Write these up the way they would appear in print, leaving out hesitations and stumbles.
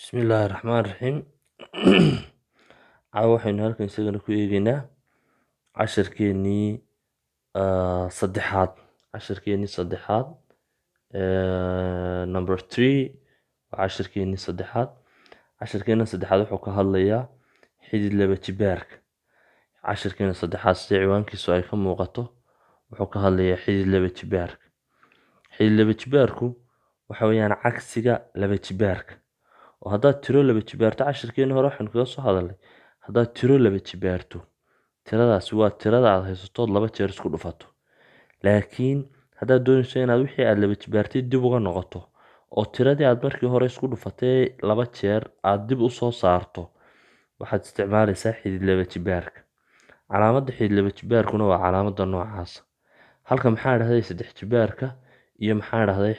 Bismillahirrahmanirrahiim. Caawa waxaynu halkan isagana ku eegaynaa casharkeenii saddexaad. Casharkeenii saddexaad number 3 waa casharkeenii saddexaad. Casharkeena saddexaad wuxuu ka hadlayaa xidid laba jibaarka. Casharkeena saddexaad sida ciwaankiisu ay ka muuqato wuxuu ka hadlayaa xidid laba jibaarka. Xidid laba jibaarku waxa weeyaan cagsiga laba jibaarka. oo haddaad tiro laba jibaarto casharkeena hore waxaan kaga soo hadalnay haddaad tiro laba jibaarto tiradaasi waa tirada aad haysato laba jeer isku dhufato. Laakiin haddaad doonayso inaad wixii aad laba jibaartay dib uga noqoto oo tiradii aad markii hore isku dhufatay laba jeer aad dib u soo saarto waxaad isticmaalaysaa xidid laba jibaarka. Calaamadda xidid laba jibaarkuna waa calaamadda noocaas. Halka maxaa dhahday saddex jibaarka iyo maxaa dhahday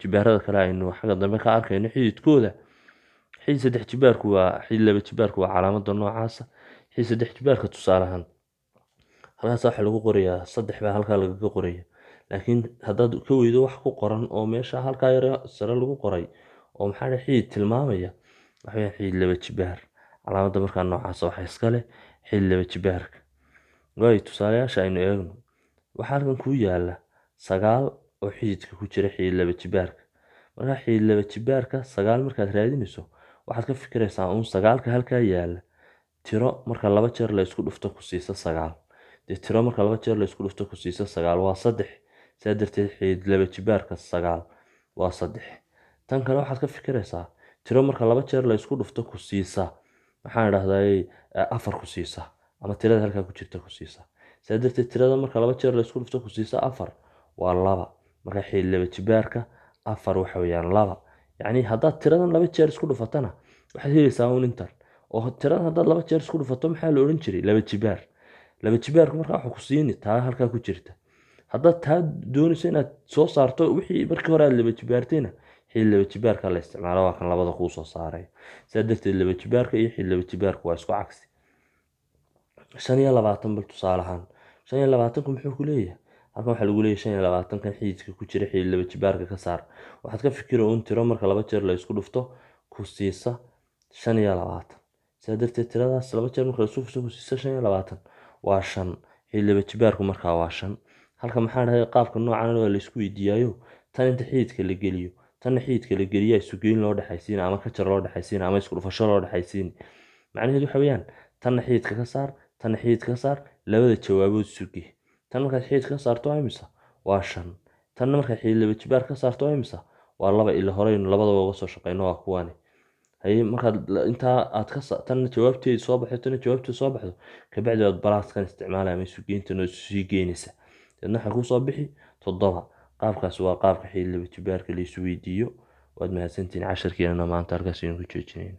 jibaarada kale aynu xagga dambe ka arkayno xididkooda. xidid saddex jibaarku waa xidid laba jibaarku waa calaamadda noocaas. xidid saddex jibaarka tusaale ahaan halkaas waxa lagu qorayaa saddex baa halkaa lagaga qoraya. Laakiin haddaad ka weydo wax ku qoran oo meesha halkaa yar sare lagu qoray oo maxaa dhahay xidid tilmaamaya waxa weeyaan xidid laba jibaar. Calaamadda markaa noocaas waxa iska leh xidid laba jibaarka. waayo tusaalayaasha aynu eegno waxaa halkan ku yaala 9 oo xididka ku jira xidid laba jibaarka. marka xidid laba jibaarka 9 markaad raadinayso waxaad ka fikiraysaa 9ka halkaa yaala tiro marka laba jeer la isku dhufto ku siisa 9. tiro marka laba jeer la isku dhufto ku siisa 9 waa 3. sidaa darteed xidid laba jibaarka 9 waa 3. tan kale waxaad ka fikiraysaa tiro marka laba jeer la isku dhufto ku siisa maxaan dhahday 4 ku siisa ama tirada halkaa ku jirta ku siisa. sidaa darteed tirada marka laba jeer la isku dhufto ku siisa 4 waa 2. marka xidid laba jibaarka 4 waxa weeyaan 2. yacni haddaad tiradan laba jeer isku dhufatana waxaad helaysaa intan oo tiradan haddaad laba jeer isku dhufato maxaa la oran jiray laba jibaar. laba jibaarku markaa wuxuu ku siini taa halkaa ku jirta. haddaad taa doonayso inaad soo saarto wixii markii hore aad laba jibaartayna xidid laba jibaarka la isticmaalo waa kan labada kuu soo saaray. sidaa darteed laba jibaarka iyo xidid laba jibaarku waa isku cagsi. 25 bal tusaale ahaan 25ku muxuu ku leeyahay halkan waxaa lagu leeyahay 25 kan xididka ku jira xidid laba jibaarka ka saar. waxaad ka fikiro tiro marka laba jeer la isku dhufto ku siisa 25. sidaa darteed tiradaas laba jeer marka la isku dhufto ku siisa 25 waa 5. xidid laba jibaarku markaa waa 5. halka maxaa dhahay qaabka noocan waa la isku weydiiyaayo tan inta xididka la geliyo tan xididka la geliyo isu geyn loo dhaxaysiin ama ka jar loo dhaxaysiin ama isku dhufasho loo dhaxaysiin. macnaheedu waxa weeyaan tan xididka ka saar tan xididka ka saar labada jawaabood sugi. tan markaad xididka ka saarto waa imisa waa 5. tan markaad xidid laba jibaar ka saarto waa imisa waa 2 ila horeynu labadaba uga soo shaqeyno waa kuwani. haye markaad intaa aad ka tan jawaabteedu soo baxdo tan jawaabteedu soo baxdo ka bacdi aad balaaskan isticmaalaya ama isu geyntan oo sii geynaysa. dadna waxa ku soo bixi 7. qaabkaas waa qaabka xidid laba jibaarka la isu weydiiyo. waad mahadsantihiin casharkeena maanta halkaas aynu ku joojinayna.